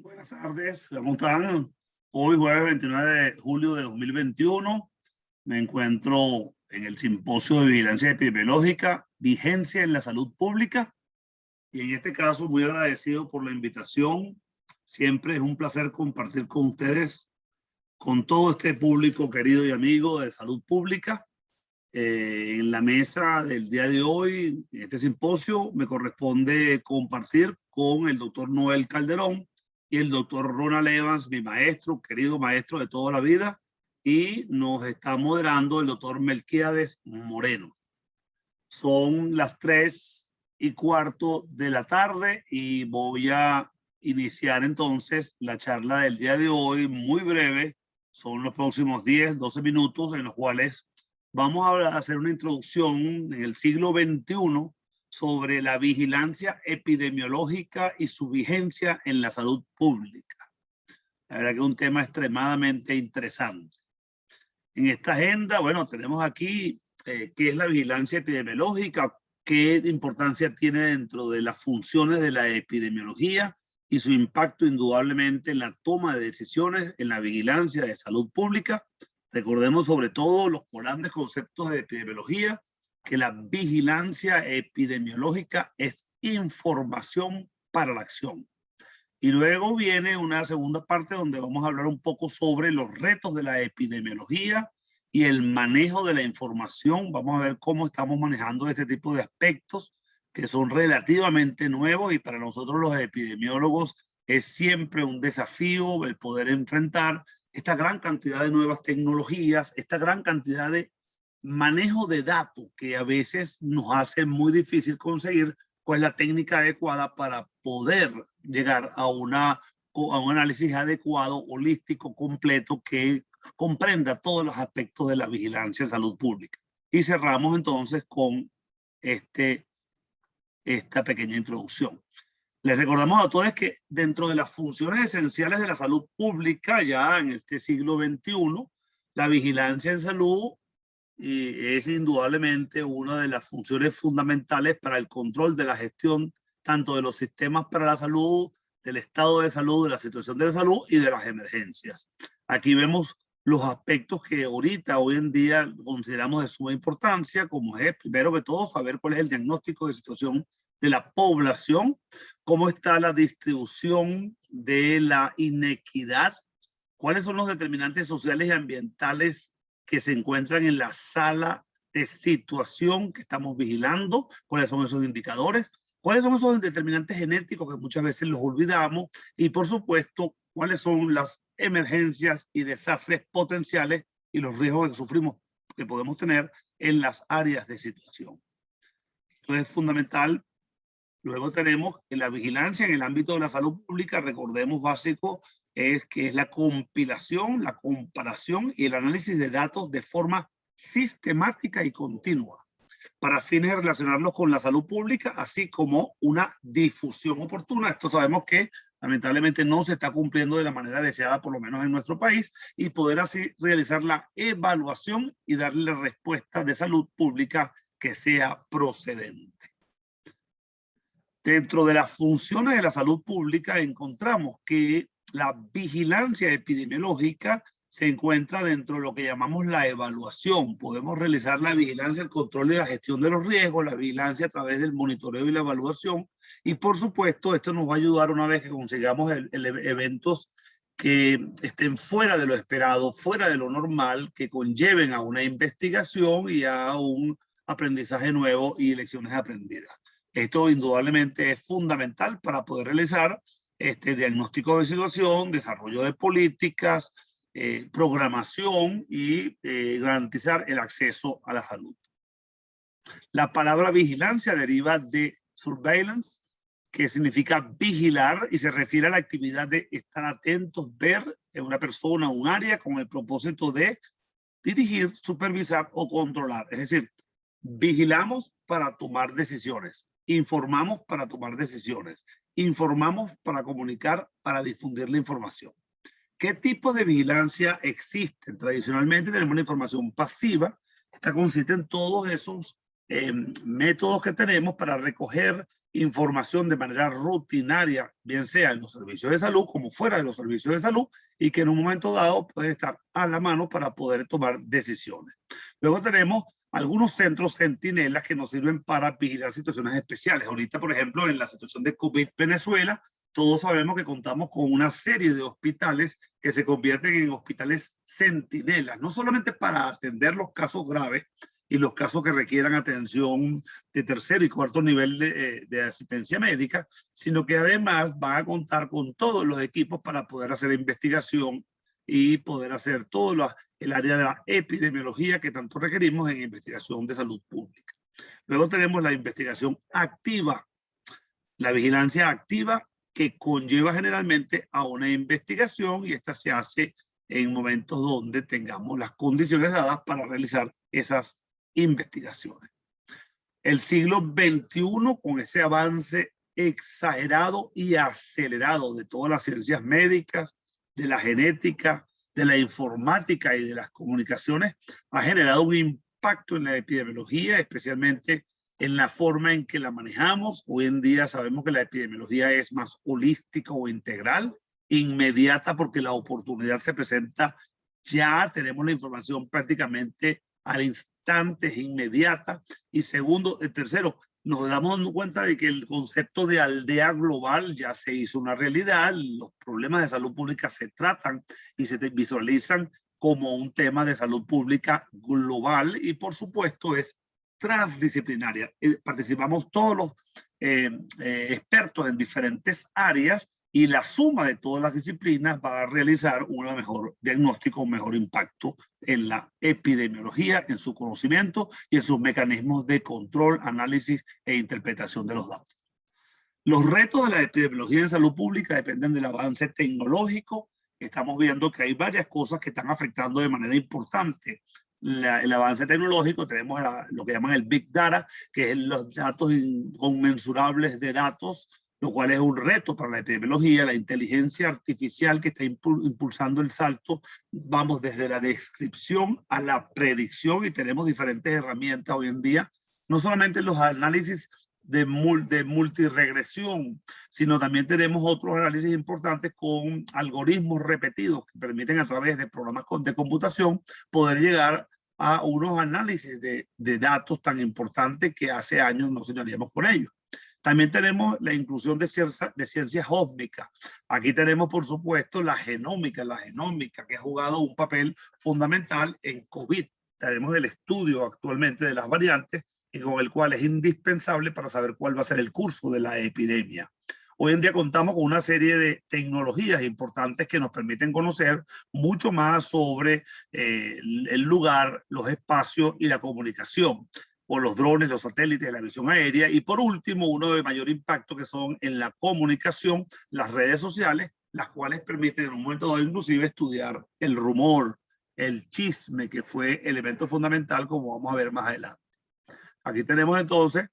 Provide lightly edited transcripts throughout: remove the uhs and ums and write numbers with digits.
Buenas tardes, ¿cómo están? Hoy jueves 29 de julio de 2021 me encuentro en el Simposio de Vigilancia Epidemiológica, Vigencia en la Salud Pública, y en este caso muy agradecido por la invitación. Siempre es un placer compartir con ustedes, con todo este público querido y amigo de salud pública. En la mesa del día de hoy, en este simposio, me corresponde compartir con el doctor Noel Calderón y el doctor Ronald Evans, mi maestro, querido maestro de toda la vida, y nos está moderando el doctor Melquiades Moreno. Son las 3:15 de la tarde y voy a iniciar entonces la charla del día de hoy, muy breve. Son los próximos 10-12 minutos en los cuales vamos a hacer una introducción en el siglo XXI sobre la vigilancia epidemiológica y su vigencia en la salud pública. La verdad que es un tema extremadamente interesante. En esta agenda, bueno, tenemos aquí qué es la vigilancia epidemiológica, qué importancia tiene dentro de las funciones de la epidemiología y su impacto indudablemente en la toma de decisiones en la vigilancia de salud pública. Recordemos sobre todo los grandes conceptos de epidemiología, que la vigilancia epidemiológica es información para la acción. Y luego viene una segunda parte donde vamos a hablar un poco sobre los retos de la epidemiología y el manejo de la información. Vamos a ver cómo estamos manejando este tipo de aspectos que son relativamente nuevos, y para nosotros los epidemiólogos es siempre un desafío el poder enfrentar esta gran cantidad de nuevas tecnologías, esta gran cantidad de manejo de datos que a veces nos hace muy difícil conseguir cuál es la técnica adecuada para poder llegar a un análisis adecuado, holístico, completo, que comprenda todos los aspectos de la vigilancia en salud pública. Y cerramos entonces con esta pequeña introducción. Les recordamos a todos que dentro de las funciones esenciales de la salud pública, ya en este siglo XXI, la vigilancia en salud es indudablemente una de las funciones fundamentales para el control de la gestión tanto de los sistemas para la salud, del estado de salud, de la situación de la salud y de las emergencias. Aquí vemos los aspectos que ahorita, hoy en día, consideramos de suma importancia, como es, primero que todo, saber cuál es el diagnóstico de situación de la población, cómo está la distribución de la inequidad, cuáles son los determinantes sociales y ambientales que se encuentran en la sala de situación que estamos vigilando, cuáles son esos indicadores, cuáles son esos determinantes genéticos que muchas veces los olvidamos, y por supuesto, cuáles son las emergencias y desastres potenciales y los riesgos que sufrimos, que podemos tener en las áreas de situación. Esto es fundamental. Luego tenemos que la vigilancia en el ámbito de la salud pública, recordemos básico, es que es la compilación, la comparación y el análisis de datos de forma sistemática y continua para fines de relacionarlos con la salud pública, así como una difusión oportuna. Esto sabemos que lamentablemente no se está cumpliendo de la manera deseada, por lo menos en nuestro país, y poder así realizar la evaluación y darle respuesta de salud pública que sea procedente. Dentro de las funciones de la salud pública encontramos que la vigilancia epidemiológica se encuentra dentro de lo que llamamos la evaluación. Podemos realizar la vigilancia, el control y la gestión de los riesgos, la vigilancia a través del monitoreo y la evaluación. Y por supuesto, esto nos va a ayudar una vez que consigamos eventos que estén fuera de lo esperado, fuera de lo normal, que conlleven a una investigación y a un aprendizaje nuevo y lecciones aprendidas. Esto indudablemente es fundamental para poder realizar este diagnóstico de situación, desarrollo de políticas, programación y garantizar el acceso a la salud. La palabra vigilancia deriva de surveillance, que significa vigilar y se refiere a la actividad de estar atentos, ver en una persona, un área, con el propósito de dirigir, supervisar o controlar. Es decir, vigilamos para tomar decisiones, informamos para tomar decisiones, informamos para comunicar, para difundir la información. ¿Qué tipo de vigilancia existen? Tradicionalmente tenemos la información pasiva. Esta consiste en todos esos métodos que tenemos para recoger información de manera rutinaria, bien sea en los servicios de salud como fuera de los servicios de salud, y que en un momento dado puede estar a la mano para poder tomar decisiones. Luego tenemos algunos centros centinelas que nos sirven para vigilar situaciones especiales. Ahorita, por ejemplo, en la situación de COVID Venezuela, todos sabemos que contamos con una serie de hospitales que se convierten en hospitales centinelas, no solamente para atender los casos graves y los casos que requieran atención de tercer y cuarto nivel de asistencia médica, sino que además van a contar con todos los equipos para poder hacer investigación y poder hacer todo el área de la epidemiología que tanto requerimos en investigación de salud pública. Luego tenemos la investigación activa, la vigilancia activa, que conlleva generalmente a una investigación, y esta se hace en momentos donde tengamos las condiciones dadas para realizar esas investigaciones. El siglo XXI, con ese avance exagerado y acelerado de todas las ciencias médicas, de la genética, de la informática y de las comunicaciones, ha generado un impacto en la epidemiología, especialmente en la forma en que la manejamos. Hoy en día sabemos que la epidemiología es más holística o integral, inmediata, porque la oportunidad se presenta ya, tenemos la información prácticamente al instante, es inmediata. Y segundo, tercero, nos damos cuenta de que el concepto de aldea global ya se hizo una realidad. Los problemas de salud pública se tratan y se visualizan como un tema de salud pública global, y por supuesto es transdisciplinaria. Participamos todos los expertos en diferentes áreas, y la suma de todas las disciplinas va a realizar un mejor diagnóstico, un mejor impacto en la epidemiología, en su conocimiento y en sus mecanismos de control, análisis e interpretación de los datos. Los retos de la epidemiología en salud pública dependen del avance tecnológico. Estamos viendo que hay varias cosas que están afectando de manera importante el avance tecnológico. Tenemos lo que llaman el Big Data, que es los datos inconmensurables de datos, lo cual es un reto para la epidemiología. La inteligencia artificial que está impulsando el salto, vamos desde la descripción a la predicción, y tenemos diferentes herramientas hoy en día, no solamente los análisis de multiregresión, sino también tenemos otros análisis importantes con algoritmos repetidos que permiten a través de programas de computación poder llegar a unos análisis de datos tan importantes que hace años no soñaríamos con ellos. También tenemos la inclusión de ciencias ósmicas. Aquí tenemos, por supuesto, la genómica que ha jugado un papel fundamental en COVID. Tenemos el estudio actualmente de las variantes, y con el cual es indispensable para saber cuál va a ser el curso de la epidemia. Hoy en día contamos con una serie de tecnologías importantes que nos permiten conocer mucho más sobre el lugar, los espacios y la comunicación, o los drones, los satélites, la visión aérea. Y por último, uno de mayor impacto, que son en la comunicación, las redes sociales, las cuales permiten en un momento dado inclusive estudiar el rumor, el chisme, que fue elemento fundamental, como vamos a ver más adelante. Aquí tenemos entonces,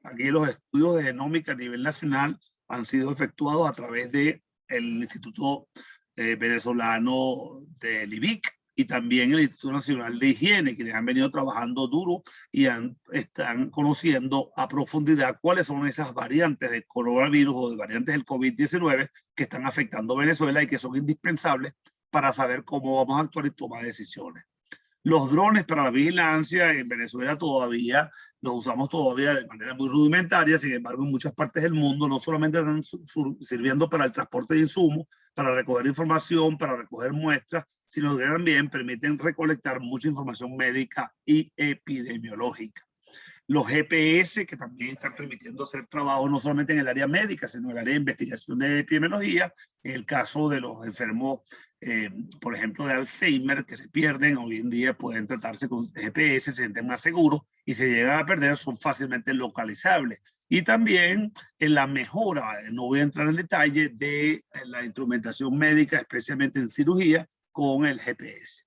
aquí los estudios de genómica a nivel nacional han sido efectuados a través del Instituto Venezolano del IBIC y también el Instituto Nacional de Higiene, quienes han venido trabajando duro y están conociendo a profundidad cuáles son esas variantes del coronavirus o de variantes del COVID-19 que están afectando a Venezuela y que son indispensables para saber cómo vamos a actuar y tomar decisiones. Los drones para la vigilancia en Venezuela todavía los usamos todavía de manera muy rudimentaria. Sin embargo, en muchas partes del mundo no solamente están sirviendo para el transporte de insumos, para recoger información, para recoger muestras, sino que también permiten recolectar mucha información médica y epidemiológica. Los GPS, que también están permitiendo hacer trabajo no solamente en el área médica, sino en el área de investigación de epidemiología. En el caso de los enfermos, por ejemplo, de Alzheimer, que se pierden, hoy en día pueden tratarse con GPS, se sienten más seguros, y si llegan a perder son fácilmente localizables. Y también en la mejora, no voy a entrar en detalle, de la instrumentación médica, especialmente en cirugía, con el GPS.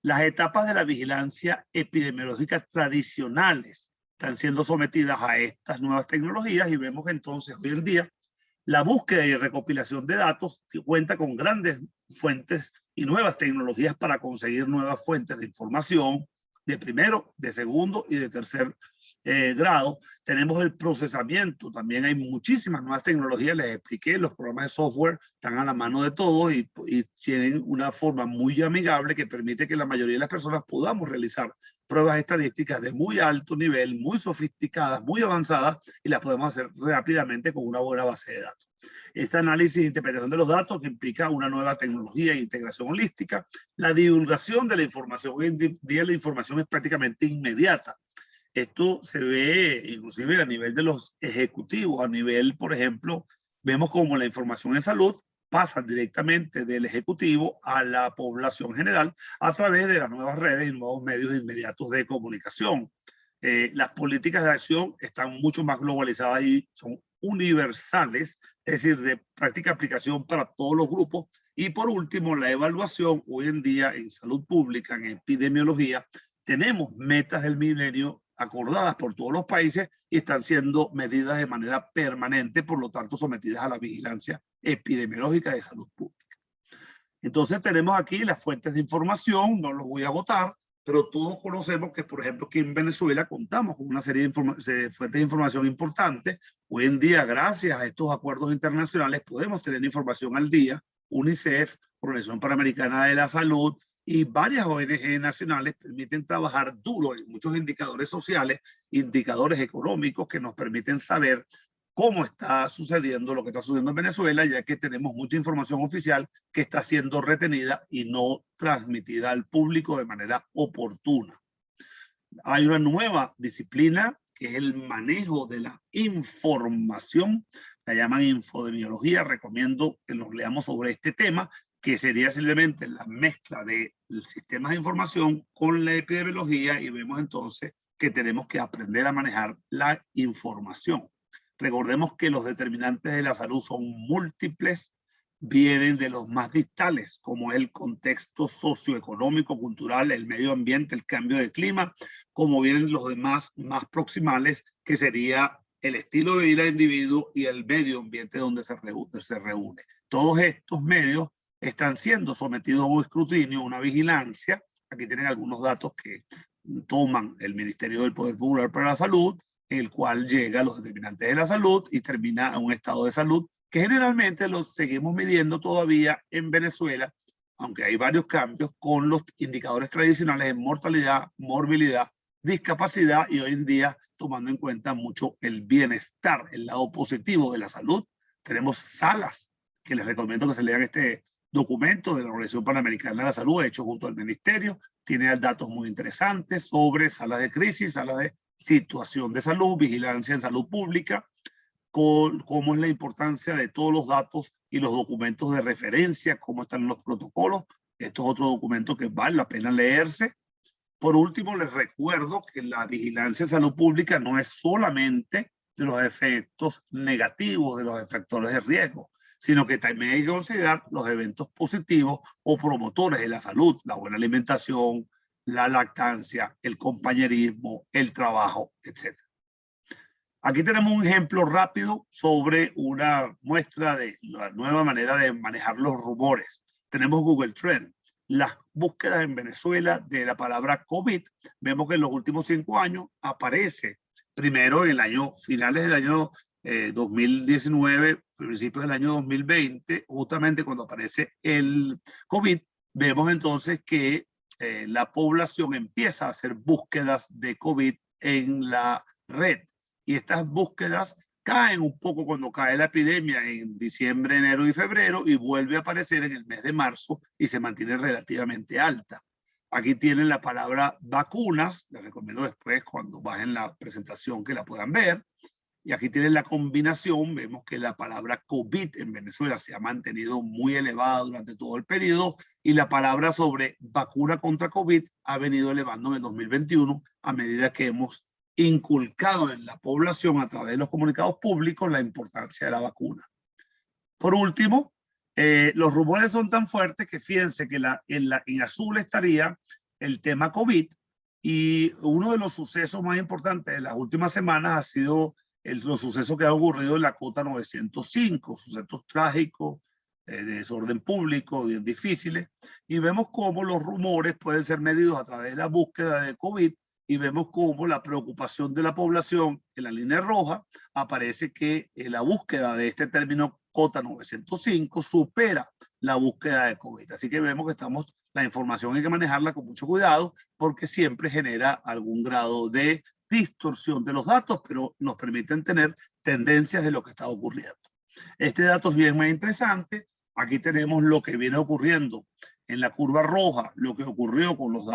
Las etapas de la vigilancia epidemiológica tradicionales están siendo sometidas a estas nuevas tecnologías, y vemos entonces hoy en día la búsqueda y recopilación de datos que cuenta con grandes fuentes y nuevas tecnologías para conseguir nuevas fuentes de información de primero, de segundo y de tercer grado. Tenemos el procesamiento, también hay muchísimas nuevas tecnologías, les expliqué, los programas de software están a la mano de todos y tienen una forma muy amigable que permite que la mayoría de las personas podamos realizar pruebas estadísticas de muy alto nivel, muy sofisticadas, muy avanzadas, y las podemos hacer rápidamente con una buena base de datos. Este análisis e interpretación de los datos que implica una nueva tecnología e integración holística, la divulgación de la información. Hoy en día la información es prácticamente inmediata. Esto se ve inclusive a nivel de los ejecutivos, a nivel, por ejemplo, vemos como la información en salud pasa directamente del ejecutivo a la población general a través de las nuevas redes y nuevos medios inmediatos de comunicación. Las políticas de acción están mucho más globalizadas y son universales, es decir, de práctica aplicación para todos los grupos. Y por último, la evaluación. Hoy en día en salud pública, en epidemiología, tenemos metas del milenio acordadas por todos los países y están siendo medidas de manera permanente, por lo tanto sometidas a la vigilancia epidemiológica de salud pública. Entonces tenemos aquí las fuentes de información, no los voy a agotar, pero todos conocemos que, por ejemplo, aquí en Venezuela contamos con una serie de fuentes de información importantes. Hoy en día, gracias a estos acuerdos internacionales, podemos tener información al día. UNICEF, Organización Panamericana de la Salud y varias ONG nacionales permiten trabajar duro en muchos indicadores sociales, indicadores económicos que nos permiten saber cómo está sucediendo lo que está sucediendo en Venezuela, ya que tenemos mucha información oficial que está siendo retenida y no transmitida al público de manera oportuna. Hay una nueva disciplina que es el manejo de la información, la llaman infodemiología. Recomiendo que nos leamos sobre este tema, que sería simplemente la mezcla de sistemas de información con la epidemiología, y vemos entonces que tenemos que aprender a manejar la información. Recordemos que los determinantes de la salud son múltiples, vienen de los más distales, como el contexto socioeconómico, cultural, el medio ambiente, el cambio de clima, como vienen los demás más proximales, que sería el estilo de vida del individuo y el medio ambiente donde se reúne. Todos estos medios están siendo sometidos a un escrutinio, una vigilancia. Aquí tienen algunos datos que toman el Ministerio del Poder Popular para la Salud, en el cual llega a los determinantes de la salud y termina en un estado de salud que generalmente los seguimos midiendo todavía en Venezuela, aunque hay varios cambios, con los indicadores tradicionales en mortalidad, morbilidad, discapacidad, y hoy en día tomando en cuenta mucho el bienestar, el lado positivo de la salud. Tenemos salas que les recomiendo que se lean este documento de la Organización Panamericana de la Salud, hecho junto al Ministerio. Tiene datos muy interesantes sobre salas de crisis, salas de situación de salud, vigilancia en salud pública, cómo es la importancia de todos los datos y los documentos de referencia, cómo están los protocolos. Estos otros documentos que vale la pena leerse. Por último, les recuerdo que la vigilancia en salud pública no es solamente de los efectos negativos de los factores de riesgo, sino que también hay que considerar los eventos positivos o promotores de la salud, la buena alimentación, la lactancia, el compañerismo, el trabajo, etc. Aquí tenemos un ejemplo rápido sobre una muestra de la nueva manera de manejar los rumores. Tenemos Google Trend. Las búsquedas en Venezuela de la palabra COVID, vemos que en los últimos 5 años aparece primero en el año, finales del año 2019, principios del año 2020, justamente cuando aparece el COVID, vemos entonces que la población empieza a hacer búsquedas de COVID en la red. Y estas búsquedas caen un poco cuando cae la epidemia en diciembre, enero y febrero, y vuelve a aparecer en el mes de marzo y se mantiene relativamente alta. Aquí tienen la palabra vacunas, les recomiendo después cuando bajen la presentación que la puedan ver. Y aquí tienen la combinación, vemos que la palabra COVID en Venezuela se ha mantenido muy elevada durante todo el periodo, y la palabra sobre vacuna contra COVID ha venido elevando en el 2021 a medida que hemos inculcado en la población a través de los comunicados públicos la importancia de la vacuna. Por último, los rumores son tan fuertes que fíjense que en azul estaría el tema COVID, y uno de los sucesos más importantes de las últimas semanas ha sido los sucesos que han ocurrido en la Cota 905, sucesos trágicos, de desorden público, bien difíciles, y vemos cómo los rumores pueden ser medidos a través de la búsqueda de COVID, y vemos cómo la preocupación de la población en la línea roja aparece que la búsqueda de este término cota 905 supera la búsqueda de COVID. Así que vemos que la información hay que manejarla con mucho cuidado porque siempre genera algún grado de distorsión de los datos, pero nos permiten tener tendencias de lo que está ocurriendo. Este dato es bien más interesante. Aquí tenemos lo que viene ocurriendo en la curva roja, lo que ocurrió con los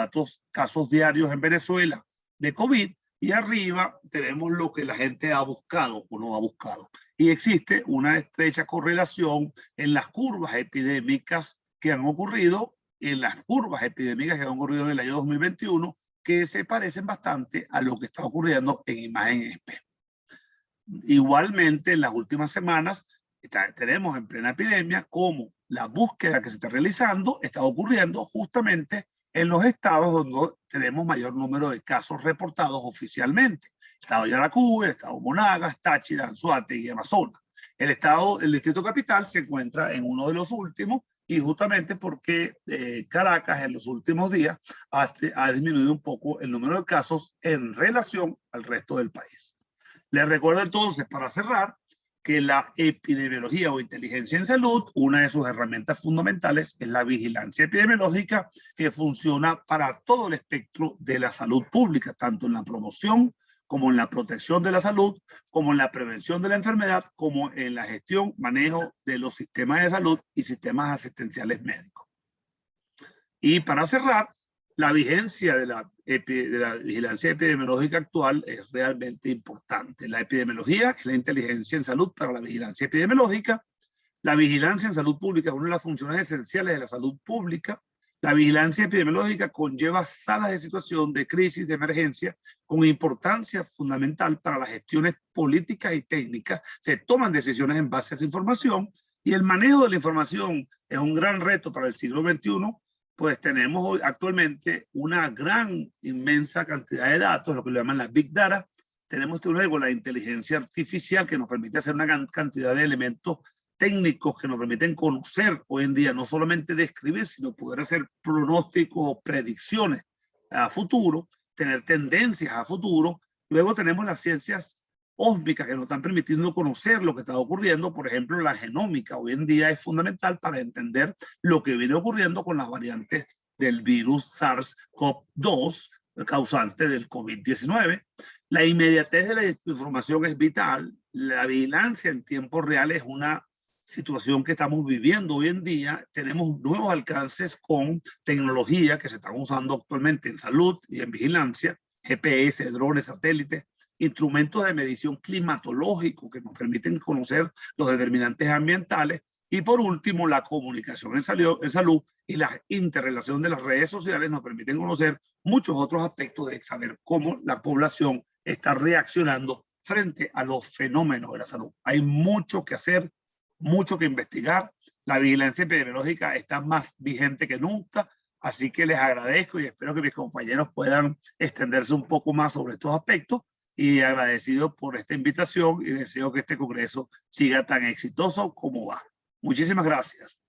casos diarios en Venezuela de COVID, y arriba tenemos lo que la gente ha buscado o no ha buscado. Y existe una estrecha correlación en las curvas epidémicas que han ocurrido, en el año 2021, que se parecen bastante a lo que está ocurriendo en imagen en espejo. Igualmente, en las últimas semanas, tenemos en plena epidemia como la búsqueda que se está realizando está ocurriendo justamente en los estados donde tenemos mayor número de casos reportados oficialmente. El estado de Yaracuy, el estado de Monagas, Táchira, Anzoátegui y Amazonas. El distrito capital se encuentra en uno de los últimos, y justamente porque Caracas en los últimos días ha disminuido un poco el número de casos en relación al resto del país. Les recuerdo entonces, para cerrar, que la epidemiología o inteligencia en salud, una de sus herramientas fundamentales es la vigilancia epidemiológica, que funciona para todo el espectro de la salud pública, tanto en la promoción como en la protección de la salud, como en la prevención de la enfermedad, como en la gestión, manejo de los sistemas de salud y sistemas asistenciales médicos. Y para cerrar, la vigencia de la vigilancia epidemiológica actual es realmente importante. La epidemiología es la inteligencia en salud para la vigilancia epidemiológica. La vigilancia en salud pública es una de las funciones esenciales de la salud pública. La vigilancia epidemiológica conlleva salas de situación, de crisis, de emergencia, con importancia fundamental para las gestiones políticas y técnicas. Se toman decisiones en base a esa información, y el manejo de la información es un gran reto para el siglo XXI, pues tenemos hoy actualmente una inmensa cantidad de datos, lo que le llaman la Big Data. Tenemos luego la inteligencia artificial, que nos permite hacer una gran cantidad de elementos técnicos que nos permiten conocer hoy en día, no solamente describir, sino poder hacer pronósticos o predicciones a futuro, tener tendencias a futuro. Luego tenemos las ciencias ósmicas que nos están permitiendo conocer lo que está ocurriendo. Por ejemplo, la genómica hoy en día es fundamental para entender lo que viene ocurriendo con las variantes del virus SARS-CoV-2, causante del COVID-19. La inmediatez de la información es vital. La vigilancia en tiempo real es una situación que estamos viviendo hoy en día. Tenemos nuevos alcances con tecnología que se están usando actualmente en salud y en vigilancia, GPS, drones, satélites, instrumentos de medición climatológico que nos permiten conocer los determinantes ambientales, y por último la comunicación en salud y la interrelación de las redes sociales nos permiten conocer muchos otros aspectos de saber cómo la población está reaccionando frente a los fenómenos de la salud. Hay mucho que hacer, mucho que investigar. La vigilancia epidemiológica está más vigente que nunca, así que les agradezco y espero que mis compañeros puedan extenderse un poco más sobre estos aspectos, y agradecido por esta invitación, y deseo que este congreso siga tan exitoso como va. Muchísimas gracias.